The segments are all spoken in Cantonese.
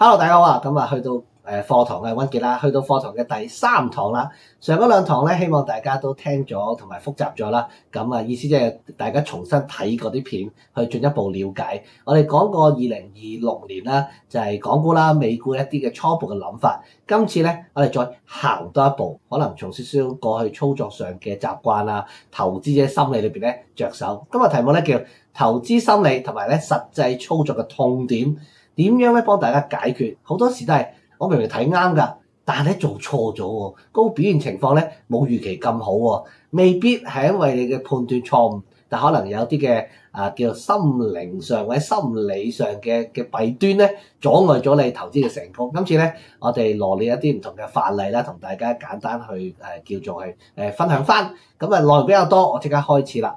Hello，大家好啊！咁啊，去到課堂嘅溫傑啦，去到課堂嘅第3堂啦。上嗰2堂咧，希望大家都聽咗同埋複習咗啦。咁啊，意思即係大家重新睇嗰啲片，去進一步了解。我哋講過2026年啦，就係港股啦、美股一啲嘅初步嘅諗法。今次咧，我哋再行多一步，可能從少少過去操作上嘅習慣啊、投資者心理裏邊咧着手。今日題目咧叫投資心理同埋咧實際操作嘅痛點。點樣咧幫大家解決？好多時都係我明明睇啱㗎，但係咧做錯咗喎，嗰個表現情況咧冇預期咁好喎，未必係因為你嘅判斷錯誤，但可能有啲嘅叫做心靈上或者心理上嘅弊端咧，阻礙咗你投資嘅成功。今次咧，我哋羅列一啲唔同嘅範例啦，同大家簡單去叫做係分享翻。咁啊內容比較多，我即刻開始啦。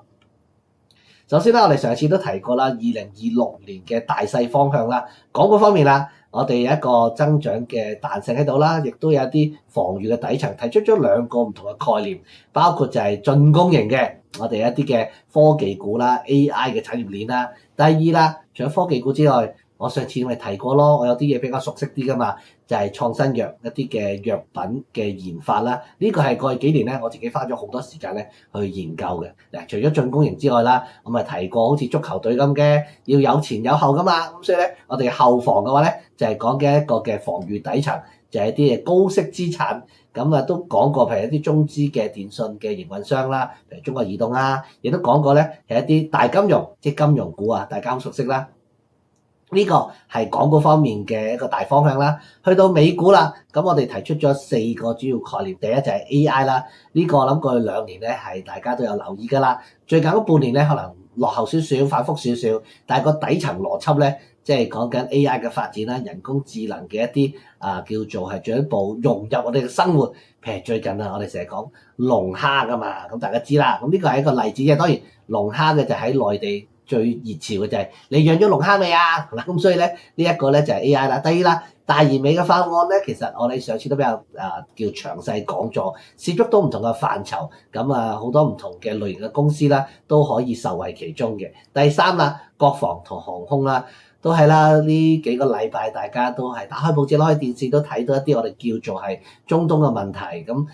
首先咧，我哋上次都提過啦，2026年嘅大勢方向啦，港股方面啦，我哋有一個增長嘅彈性喺度啦，亦都有一啲防禦嘅底層，提出咗2個唔同嘅概念，包括就係進攻型嘅，我哋一啲嘅科技股啦、AI 嘅產業鏈啦。第二啦，除咗科技股之外，我上次咪提過咯，我有啲嘢比較熟悉啲㗎嘛，就係創新藥一啲嘅藥品嘅研發啦。呢個係過去幾年咧，我自己花咗好多時間咧去研究嘅。嗱，除咗進攻型之外啦，我咪提過好似足球隊咁嘅，要有前有後㗎嘛。咁所以咧，我哋後防嘅話咧，就係講嘅一個嘅防禦底層，就係一啲嘅高息資產。咁啊都講過，譬如一啲中資嘅電信嘅營運商啦，譬如中國移動啊，亦都講過咧係一啲大金融，即係金融股啊，大家好熟悉啦。呢個係港股方面嘅一個大方向啦。去到美股啦，咁我哋提出咗4個主要概念。第一就係 AI 啦，呢個我諗過去2年咧係大家都有留意㗎啦。最近嗰半年咧可能落後少少，反覆少少，但係個底層邏輯咧，即係講緊 AI 嘅發展啦，人工智能嘅一啲叫做係進一步融入我哋嘅生活。譬如最近啊，我哋成日講龍蝦㗎嘛，咁大家知啦。咁呢個係一個例子嘅，當然龍蝦嘅就喺內地。最熱潮嘅就係你養咗龍蝦未啊？咁所以咧呢一個咧就係 AI 啦。第二啦，大而美嘅法案咧，其實我哋上次都比較叫詳細講咗，涉足到唔同嘅範疇，咁好多唔同嘅類型嘅公司啦都可以受惠其中嘅。第三啦，國防同航空啦。都係啦，呢幾個禮拜大家都係打開報紙、攞開電視都睇到一啲我哋叫做係中東嘅問題。咁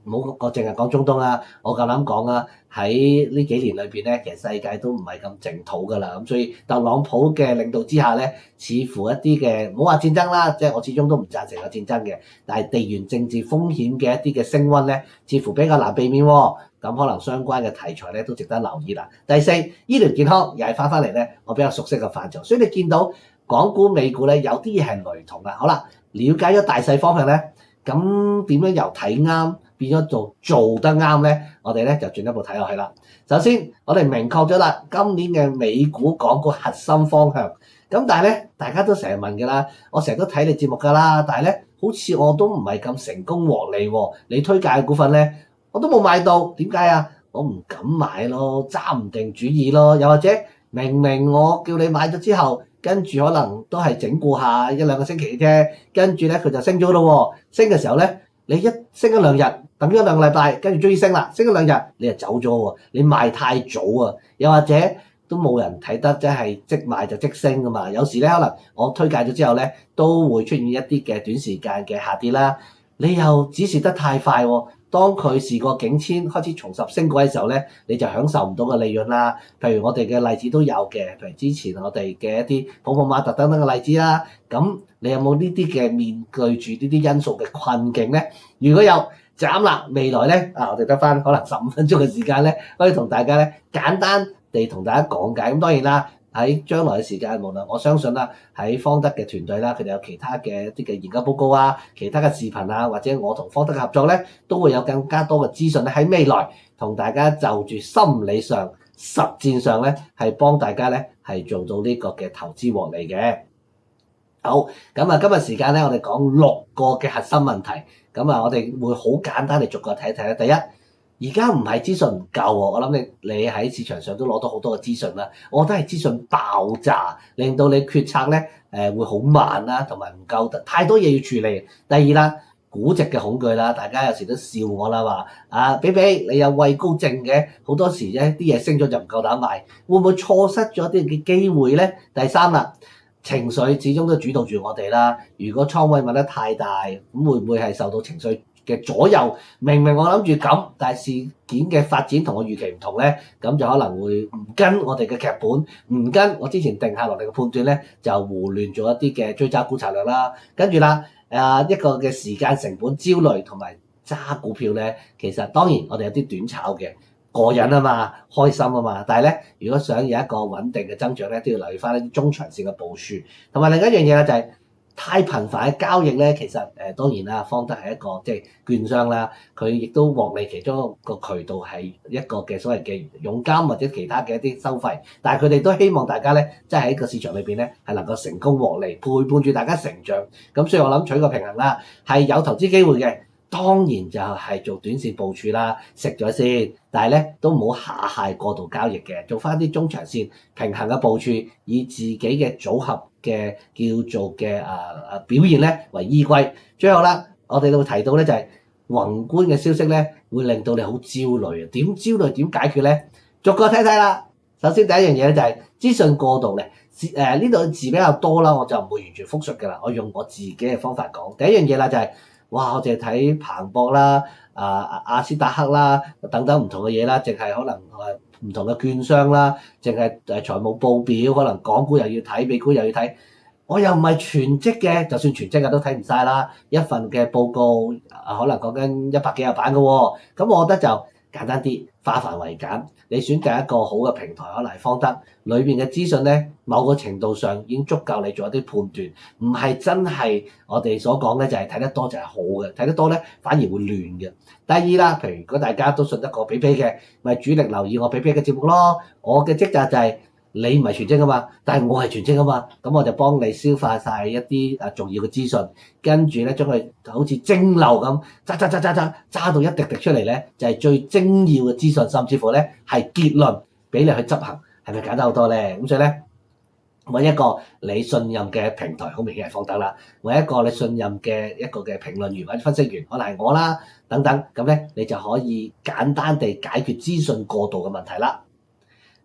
唔好我淨係講中東啦，我夠膽講啦，喺呢幾年裏邊咧，其實世界都唔係咁淨土㗎啦。咁所以特朗普嘅領導之下咧，似乎一啲嘅唔好話戰爭啦，即係我始終都唔贊成有戰爭嘅，但係地緣政治風險嘅一啲嘅升溫咧，似乎比較難避免喎。咁可能相關嘅題材咧都值得留意啦。第四，醫療健康又係翻嚟咧，我比較熟悉嘅範疇，所以你見到港股、美股咧有啲嘢係雷同啦。好啦，了解咗大勢方向咧，咁點樣由睇啱變咗做得啱咧？我哋咧就進一步睇落去啦。首先，我哋明確咗啦，今年嘅美股、港股核心方向。咁但係咧，大家都成日問㗎啦，我成日都睇你節目㗎啦，但係咧好似我都唔係咁成功獲利喎。你推介嘅股份咧，我都冇買到，點解啊？我唔敢買咯，揸唔定主意咯。又或者明明我叫你買咗之後，跟住可能都係整固下1-2個星期啫，跟住咧佢就升咗咯喎。升嘅時候咧，你升咗2日，等咗2個禮拜，跟住終於升啦，升咗2日你就走咗喎。你賣太早啊，又或者都冇人睇得，即係即賣就即升㗎嘛。有時咧可能我推介咗之後咧，都會出現一啲嘅短時間嘅下跌啦。你又指示得太快喎。當佢時過境遷開始重拾升軌嘅時候咧，你就享受唔到個利潤啦。譬如我哋嘅例子都有嘅，譬如之前我哋嘅一啲普普馬特等等嘅例子啦。咁你有冇呢啲嘅面對住呢啲因素嘅困境咧？如果有，斬啦！未來咧我哋得翻可能15分鐘嘅時間咧，可以同大家咧簡單地同大家講解。咁當然啦。喺將來嘅時間，無論我相信啦，喺方德嘅團隊啦，佢哋有其他嘅一啲嘅研究報告啊，其他嘅視頻啊，或者我同方德嘅合作咧，都會有更加多嘅資訊咧喺未來同大家就住心理上、實戰上咧，係幫大家咧係做到呢個嘅投資獲利嘅。好，咁今日時間咧，我哋講6個嘅核心問題。咁我哋會好簡單地逐個睇一睇啦。第一。而家唔係資訊唔夠喎，我諗你喺市場上都攞到好多嘅資訊啦。我覺得係資訊爆炸，令到你決策咧會好慢啦，同埋唔夠太多嘢要處理。第二啦，估值嘅恐懼啦，大家有時都笑我啦，話比你有畏高症嘅，好多時咧啲嘢升咗就唔夠膽買，會唔會錯失咗啲嘅機會咧？第三啦。情緒始終都主導住我哋啦。如果倉位買得太大，咁會唔會係受到情緒嘅左右？明明我諗住咁，但係事件嘅發展同我預期唔同咧，咁就可能會唔跟我哋嘅劇本，唔跟我之前定下落嚟嘅判斷咧，就胡亂做一啲嘅追揸股策略啦。跟住啦，一個嘅時間成本焦慮同埋揸股票咧，其實當然我哋有啲短炒嘅。過癮啊嘛，開心啊嘛，但係咧，如果想有一個穩定嘅增長咧，都要留意翻一啲中長線嘅部署。同埋另一樣嘢咧就係太頻繁嘅交易咧，其實當然啦，方德係一個即係券商啦，佢亦都獲利其中一個渠道係一個嘅所謂嘅佣金或者其他嘅一啲收費，但係佢哋都希望大家咧，即係喺個市場裏邊咧係能夠成功獲利，陪伴住大家成長。咁所以我諗取個平衡啦，係有投資機會嘅。當然就係做短線部署啦，食咗先，但係咧都唔好下蟹過度交易嘅，做翻啲中長線平衡嘅部署，以自己嘅組合嘅叫做嘅表現咧為依歸。最後啦，我哋都會提到咧就係宏觀嘅消息咧會令到你好焦慮啊，點焦慮點解決咧？逐個睇睇啦。首先第一樣嘢咧就係資訊過度咧，呢度字比較多啦，我就唔會完全複述㗎啦，我用我自己嘅方法講。第一樣嘢啦就係。哇！我淨係睇彭博啦、阿斯達克啦等等唔同嘅嘢啦，淨係可能唔同嘅券商啦，淨係財務報表，可能港股又要睇，美股又要睇。我又唔係全職嘅，就算全職嘅都睇唔晒啦。一份嘅報告可能講緊100幾廿版嘅喎，咁我覺得就簡單啲，化繁為簡。你選擇一個好嘅平台，可能係方德裏邊嘅資訊咧，某個程度上已經足夠你做一啲判斷，唔係真係我哋所講咧，就係睇得多就係好嘅，睇得多咧反而會亂嘅。第二啦，譬如如果大家都信得過比比嘅，咪主力留意我比比嘅節目咯。我嘅職責就係你唔係全職啊嘛，但係我係全職啊嘛，咁我就幫你消化晒一啲重要嘅資訊，跟住咧將佢好似蒸餾咁揸到一滴滴出嚟咧，就係最精要嘅資訊，甚至乎咧係結論俾你去執行，係咪簡單好多咧？咁所以咧，揾一個你信任嘅平台，好明顯係方德啦；揾一個你信任嘅一個嘅評論員或者分析員，可能係我啦等等，咁咧你就可以簡單地解決資訊過度嘅問題啦。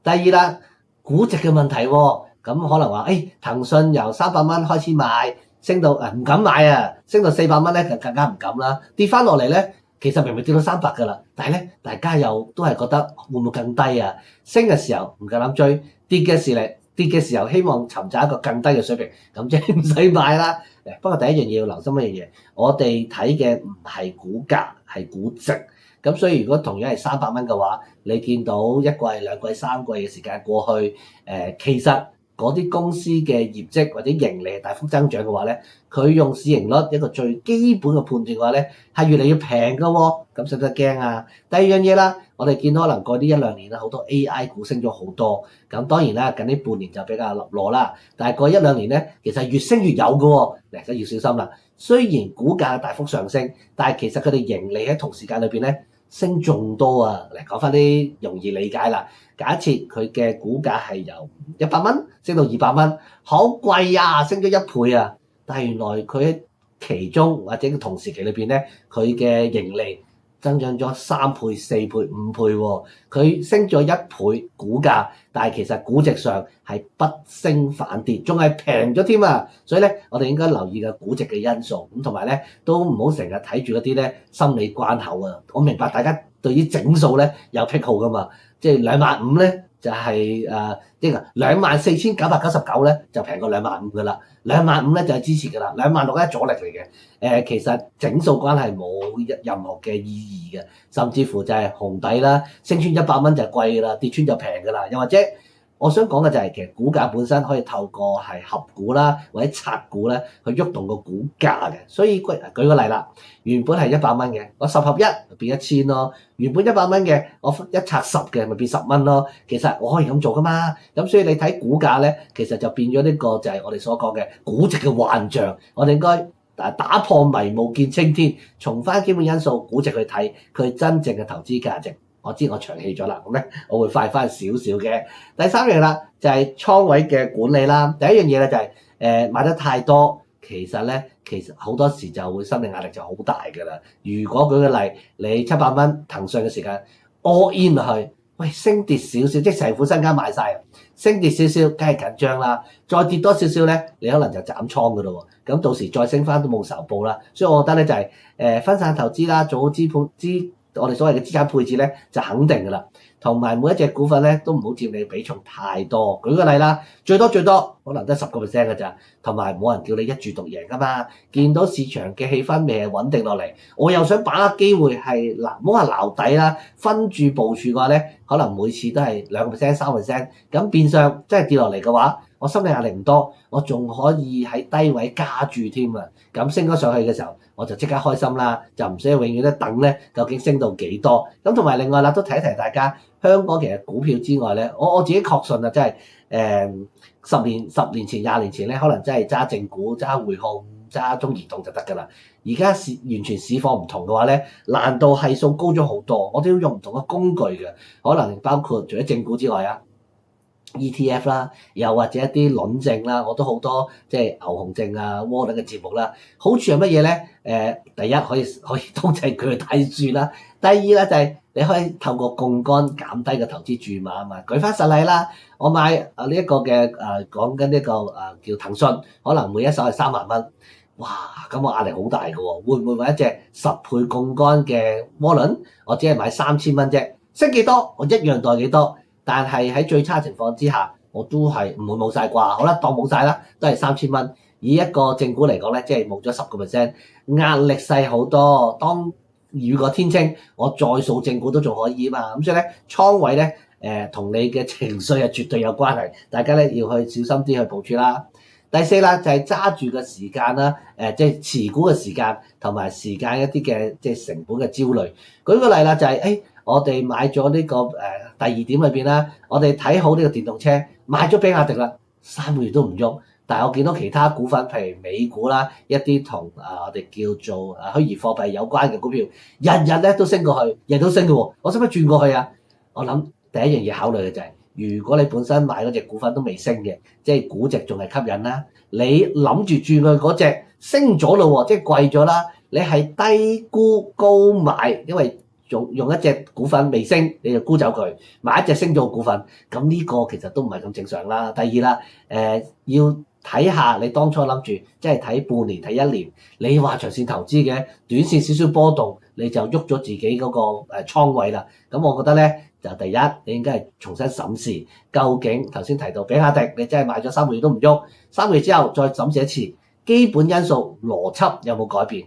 第二啦。估值嘅問題喎，咁可能話騰訊由300蚊開始買，升到唔敢買啊，升到400蚊咧就更加唔敢啦。跌翻落嚟咧，其實明明跌到300㗎啦，但係咧大家又都係覺得會唔會更低啊？升嘅時候唔夠膽追，跌嘅時候希望尋找一個更低嘅水平，咁即係唔使買啦。不過第一樣嘢要留心一樣嘢，我哋睇嘅唔係股價，係估值。咁所以如果同樣係300蚊嘅話，你見到1季、2季、3季嘅時間過去，其實嗰啲公司嘅業績或者盈利大幅增長嘅話咧，佢用市盈率一個最基本嘅判斷嘅話咧，係越嚟越平㗎喎，咁使唔使驚啊？第二樣嘢啦，我哋見到可能過呢1-2年啦，好多 AI 股升咗好多，咁當然啦，近呢半年就比較立落啦，但係過1-2年咧，其實越升越有㗎喎，大家要小心啦。雖然股價大幅上升，但係其實佢哋盈利喺同時間裏邊咧升仲多啊！嚟講翻啲容易理解啦。假設佢嘅股價係由100蚊升到200蚊，好貴啊，升咗1倍啊！但係原來佢喺其中或者同時期裏邊咧，佢嘅盈利增長咗3倍、4倍、5倍喎。佢升咗1倍股價，但係其實估值上係不升反跌，仲係平咗添啊！所以咧，我哋應該留意嘅估值嘅因素，咁同埋咧都唔好成日睇住嗰啲咧心理關口啊！我明白大家對於整數咧有癖好噶嘛，即係25000咧就係即係24999咧就平過25000噶啦，25000咧就係支持噶啦，26000咧阻力嚟嘅。其實整數關係冇任何嘅意義嘅，甚至乎就係紅底啦，升穿100蚊就係貴噶啦，跌穿就平噶啦。又或者我想講嘅就係其實股價本身可以透過係合股啦或者拆股咧去喐動個股價嘅。所以舉個例啦，原本係100蚊嘅，我10合1就變1000咯。原本100蚊嘅，我一拆10嘅咪變10蚊咯。其實我可以咁做噶嘛。咁所以你睇股價咧，其實就變咗呢個就係我哋所講嘅估值嘅幻象。我哋應該打破迷霧見青天，從翻基本因素估值去睇佢真正嘅投資價值。我知我長氣咗啦，咁咧我會快翻少少嘅。第三樣啦，就係倉位嘅管理啦。第一樣嘢咧就係買得太多，其實好多時就會心理壓力就好大㗎啦。如果舉個例，你700蚊騰訊嘅時間 all in 落去，喂，升跌少少，即係成副身家賣晒，升跌少少，梗係緊張啦。再跌多少少咧，你可能就斬倉噶咯喎。咁到時再升翻都冇仇報啦。所以我覺得咧就係分散投資啦，做好我哋所謂嘅資產配置咧就肯定噶啦。同埋每一隻股份咧都唔好佔你比重太多。舉個例啦，最多可能得10%㗎咋，同埋冇人叫你一注獨贏噶嘛。見到市場嘅氣氛未係穩定落嚟，我又想把握機會係嗱，唔好話撈底啦，分住部署嘅話咧，可能每次都係2%、3%，咁變相真係跌落嚟嘅話，我心理壓力唔多，我仲可以喺低位加注添啊！咁升咗上去嘅時候，我就即刻開心啦，就唔使永遠都等咧，究竟升到幾多？咁同埋另外啦，都提一提大家，香港其實股票之外咧，我自己確信啊，真係10年前、20年前咧，可能真係揸正股、揸匯控、揸中移動就得㗎啦。而家完全市況唔同嘅話咧，難度係數高咗好多，我哋要用唔同嘅工具嘅，可能包括除咗正股之外啊。ETF 啦，又或者一啲輪證啦，我都好多即係牛熊證啊、窩輪嘅節目啦。好處係乜嘢咧？第一可以通濟佢去睇書啦。第二咧就係你可以透過槓桿減低個投資注碼啊嘛。舉翻實例啦，我買呢一個嘅講緊呢個叫騰訊，可能每一手係3萬蚊。哇！咁我壓力好大㗎喎，會唔會買一隻10倍槓桿嘅窩輪？我只係買3000蚊啫，升幾多我一樣袋幾多。但係喺最差情況之下，我都係唔會冇晒啩。好啦，當冇晒啦，都係3000蚊。以一個正股嚟講咧，即係冇咗10%，壓力細好多。當雨過天晴，我再掃正股都仲可以啊嘛。咁所以咧，倉位咧同你嘅情緒係絕對有關係。大家咧要去小心啲去部署啦。第四啦，就係揸住嘅時間啦，即係持股嘅時間同埋時間一啲嘅即係成本嘅焦慮。舉個例啦，就係我哋買咗呢個第二點裏邊啦，我哋睇好呢個電動車，買咗比亞迪啦，3個月都唔喐。但係我見到其他股份，譬如美股啦，一啲同我哋叫做虛擬貨幣有關嘅股票，日日咧都升過去，日日都升嘅喎。我使唔使轉過去啊？我諗第一樣嘢考慮嘅就係，如果你本身買嗰隻股份都未升嘅，即係估值仲係吸引啦，你諗住轉去嗰隻升咗咯喎，即係貴咗啦，你係低估高買，因為用一隻股份未升，你就沽走佢，買一隻升咗嘅股份，咁呢個其實都唔係咁正常啦。第二啦，要睇下你當初諗住，即係睇半年睇1年，你話長線投資嘅，短線少少波動你就喐咗自己嗰個倉位啦。咁我覺得咧，就第一你應該係重新審視，究竟頭先提到比亞迪，你真係買咗3個月都唔喐，3個月之後再審視一次，基本因素邏輯有冇改變？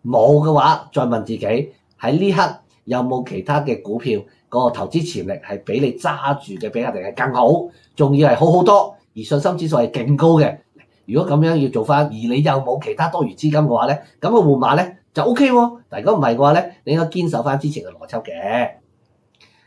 冇嘅話，再問自己喺呢刻，有冇其他嘅股票個投資潛力係比你揸住嘅比亞迪係更好，仲要係好好多，而信心指數係勁高嘅？如果咁樣要做翻，而你又冇其他多餘資金嘅話咧，咁個換碼咧就 OK 喎。但如果唔係嘅話咧，你應該堅守翻之前嘅邏輯嘅。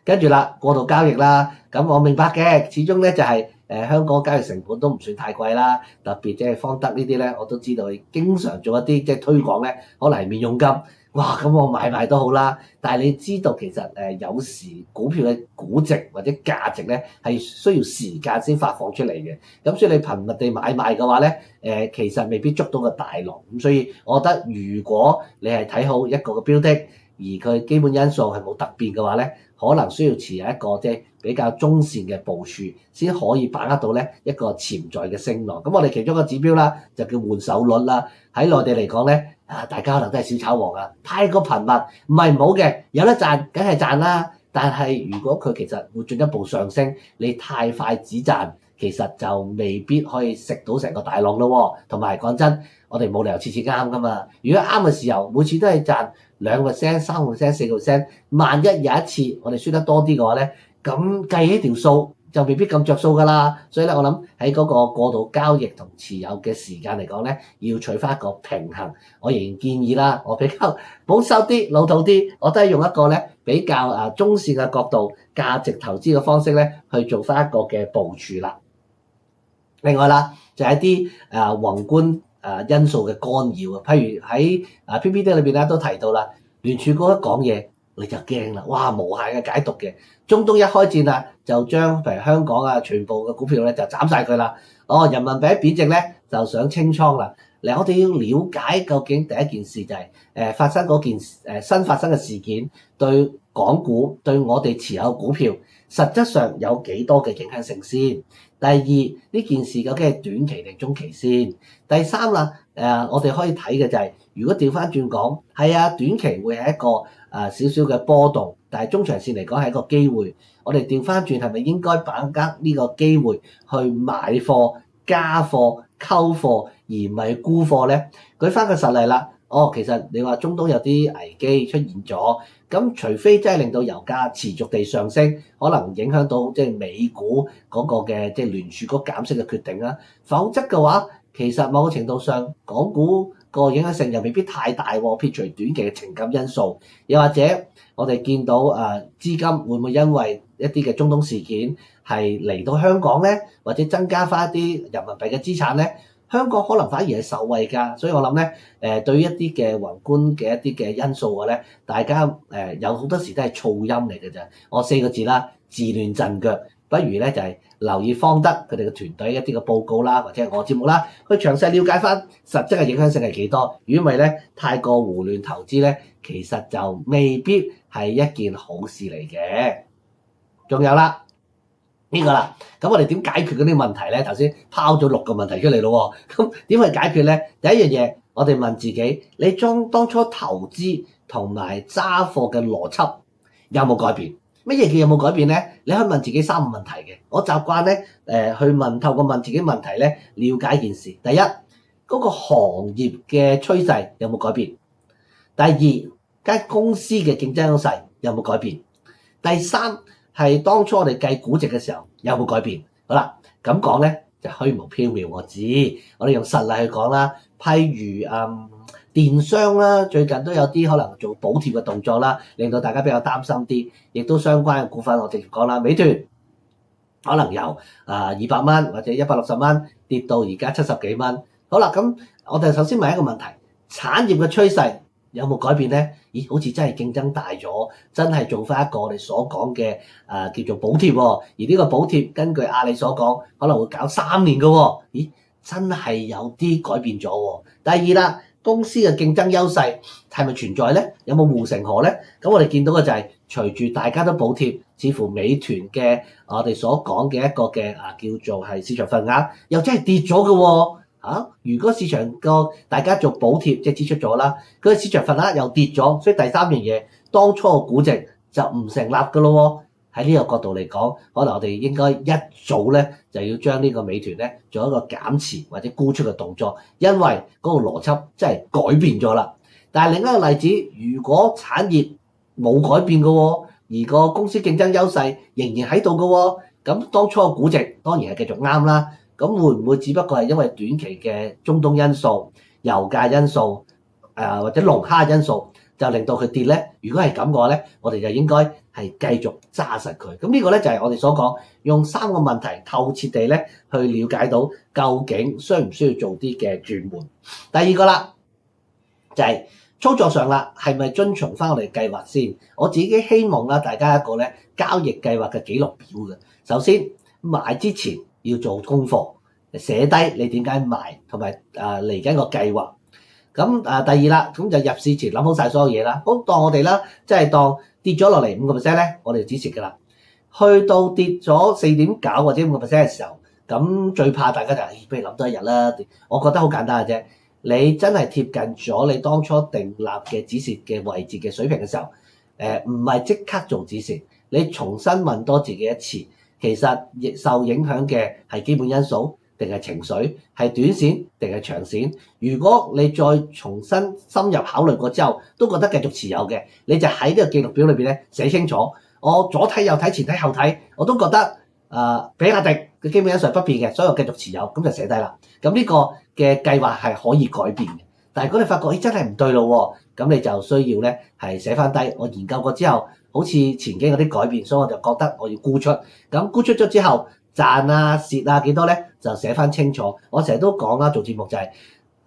跟住啦，過度交易啦，咁我明白嘅，始終咧就係香港交易成本都唔算太貴啦，特別即係方德呢啲咧，我都知道佢經常做一啲即係推廣咧，可能係免佣金。哇！咁我買賣都好啦，但係你知道其實有時股票嘅估值或者價值咧係需要時間先發放出嚟嘅，咁所以你頻密地買賣嘅話咧，其實未必捉到個大浪。咁所以我覺得如果你係睇好一個嘅標的，而佢基本因素係冇突變嘅話咧，可能需要持有一個即係比較中線嘅部署，先可以把握到咧一個潛在嘅升浪。咁我哋其中一個指標啦，就叫換手率啦。喺內地嚟講咧，大家可能都係小炒王啊，太過頻密唔係唔好嘅，有得賺梗係賺啦。但係如果佢其實會進一步上升，你太快止賺，其實就未必可以食到成個大浪咯喎。同埋講真，我哋冇理由次次啱噶嘛。如果啱嘅時候，每次都係賺2%、3%、4%，萬一有一次我哋輸得多啲嘅話咧，咁計起條數就未必咁着數㗎啦。所以咧，我諗喺嗰個過度交易同持有嘅時間嚟講咧，要取翻一個平衡。我仍然建議啦，我比較保守啲、老土啲，我都係用一個咧比較中線嘅角度、價值投資嘅方式咧去做翻一個嘅部署啦。另外啦，就係一啲宏觀因素嘅干擾啊，譬如喺PPT 裏邊咧都提到啦，聯儲局一講嘢你就驚啦，哇無限嘅解讀嘅。中東一開戰啊，就將譬如香港全部嘅股票咧就斬晒佢啦。人民幣貶值咧就想清倉啦。嗱，我哋要了解究竟第一件事就係發生嗰件新發生嘅事件對港股對我哋持有股票實質上有幾多嘅影響性先。第二，呢件事究竟係短期定中期先。第三啦，我哋可以睇嘅就係，如果調翻轉講，係啊，短期會係一個少少嘅波動，但係中長線嚟講係一個機會。我哋調翻轉係咪應該把握呢個機會去買貨、加貨、溝貨，而唔係沽貨咧？舉翻個實例啦，其實你話中東有啲危機出現咗，咁除非真係令到油價持續地上升，可能影響到即係美股嗰個嘅即係聯儲局減息嘅決定啦，否則嘅話，其實某個程度上港股個影響性又未必太大喎，撇除短期嘅情感因素，又或者我哋見到資金會唔會因為一啲嘅中東事件係嚟到香港咧，或者增加翻一啲人民幣嘅資產咧？香港可能反而係受惠㗎，所以我諗咧，對於一啲嘅宏觀嘅一啲嘅因素嘅咧，大家有好多時都係噪音嚟嘅啫。我4個字啦，自亂陣腳，不如咧就係留意方德佢哋嘅團隊一啲嘅報告啦，或者係我節目啦，去詳細了解翻實質嘅影響性係幾多。如果唔係咧，太過胡亂投資咧，其實就未必係一件好事嚟嘅。仲有啦。呢個啦，咁我哋點解決嗰啲問題咧？頭先拋咗6個問題出嚟咯喎，咁點去解決咧？第一樣嘢，我哋問自己，你當初投資同埋揸貨嘅邏輯有冇改變？乜嘢叫有冇改變咧？你可以問自己3個問題嘅。我習慣咧去透過問自己問題咧，了解件事。第一，嗰個行業嘅趨勢有冇改變？第二，間公司嘅競爭優勢有冇改變？第三，係當初我哋計估值嘅時候有冇改變？好啦，咁講咧就虛無縹緲，我知。我哋用實例去講啦，譬如電商啦，最近都有啲可能做補貼嘅動作啦，令到大家比較擔心啲。亦都相關嘅股份，我直接講啦，美團可能由200蚊或者160蚊跌到而家70幾蚊。好啦，咁我哋首先問一個問題：產業嘅趨勢有冇改變咧？咦，好似真係競爭大咗，真係做翻一個我哋所講嘅叫做補貼喎。而呢個補貼根據阿里所講，可能會搞3年嘅喎。咦，真係有啲改變咗喎。第二啦，公司嘅競爭優勢係咪存在咧？有冇護城河咧？咁我哋見到嘅就係隨住大家都補貼，似乎美團嘅我哋所講嘅一個嘅叫做係市場份額又真係跌咗嘅喎。如果市場大家做補貼即係支出咗啦，佢個市場份額又跌咗，所以第三樣嘢，當初個估值就唔成立㗎咯喎。喺呢個角度嚟講，可能我哋應該一早咧就要將呢個美團咧做一個減持或者沽出嘅動作，因為嗰個邏輯真係改變咗啦。但係另一個例子，如果產業冇改變嘅喎，而個公司競爭優勢仍然喺度嘅喎，咁當初個估值當然係繼續啱啦。咁會唔會只不過係因為短期嘅中東因素、油價因素、或者龍蝦因素，就令到佢跌咧？如果係咁嘅話咧，我哋就應該係繼續揸實佢。咁呢個咧就係我哋所講，用3個問題透徹地咧去了解到究竟需唔需要做啲嘅轉換。第二個啦，就係操作上啦，係咪遵從翻我哋計劃先？我自己希望啦，大家一個咧交易計劃嘅記錄表嘅。首先買之前要做功課，寫低你點解買，同埋嚟緊個計劃。咁第二啦，咁就入市前諗好晒所有嘢啦。好，當我哋啦，即係當跌咗落嚟5% 咧，我哋就止蝕㗎啦。去到跌咗4.9或者5% 嘅時候，咁最怕大家就不如諗多一日啦。我覺得好簡單嘅啫，你真係貼近咗你當初訂立嘅止蝕嘅位置嘅水平嘅時候，唔係即刻做止蝕，你重新問多自己一次。其實亦受影響嘅係基本因素定係情緒，係短線定係長線。如果你再重新深入考慮過之後，都覺得繼續持有嘅，你就喺呢個記錄表裏邊咧寫清楚。我左睇右睇前睇後睇，我都覺得比亞迪嘅基本因素係不變嘅，所以我繼續持有，咁就寫低啦。咁呢個嘅計劃係可以改變嘅。但係如果你發覺真係唔對路喎，咁你就需要咧係寫翻低。我研究過之後，好似前景有啲改變，所以我就覺得我要沽出。咁沽出咗之後賺啊蝕啊幾多咧，就寫翻清楚。我成日都講啦，做節目就係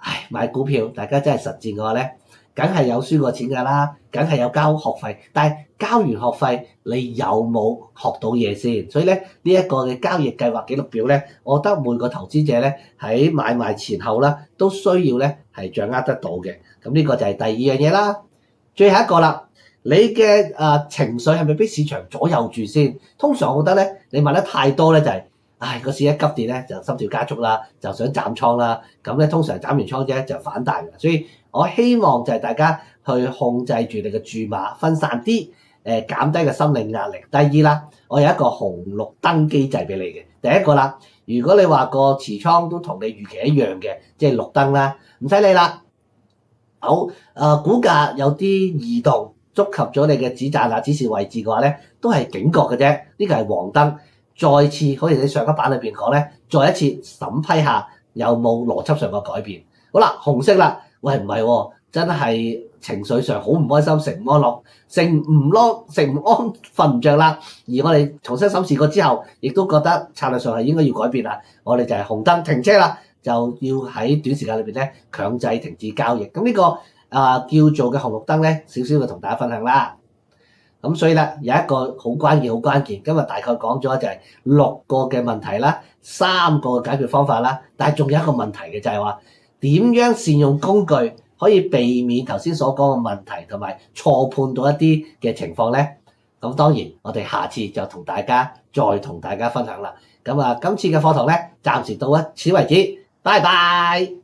唉，買股票大家真係實戰嘅話咧，梗係有輸過錢㗎啦，梗係有交學費，但係交完學費你有冇學到嘢先？所以咧呢一個嘅交易計劃記錄表咧，我覺得每個投資者咧喺買賣前後啦，都需要咧係掌握得到嘅。咁呢個就係第二樣嘢啦。最後一個啦，你嘅情緒係咪俾市場左右住先？通常我覺得咧，你買得太多咧就係、唉個市一急跌咧就心跳加速啦，就想斬倉啦。咁咧通常斬完倉啫就反彈嘅，所以我希望就係大家去控制住你嘅注碼，分散啲，減低個心理壓力。第二啦，我有一個紅綠燈機制俾你嘅。第一個啦，如果你話個持倉都同你預期一樣嘅，即係綠燈啦，唔使理啦。好，股價有啲異動，觸及咗你嘅止賺指示位置嘅話咧，都係警覺嘅啫。呢個係黃燈，再次好似你上一版裏邊講咧，再一次審批下有冇邏輯上嘅改變。好啦，紅色啦，喂唔係喎，真係情緒上好唔開心，食唔安樂，食唔安瞓唔着啦。而我哋重新審視過之後，亦都覺得策略上係應該要改變啦。我哋就係紅燈停車啦。就要喺短時間裏邊咧強制停止交易，咁呢個叫做嘅紅綠燈咧，少少嘅同大家分享啦。咁所以咧有一個好關鍵，今日大概講咗就係6個嘅問題啦，3個嘅解決方法啦，但係仲有一個問題嘅就係話點樣善用工具可以避免頭先所講嘅問題同埋錯判到一啲嘅情況咧。咁當然我哋下次就同大家分享啦。咁今次嘅課堂咧暫時到此為止。拜拜。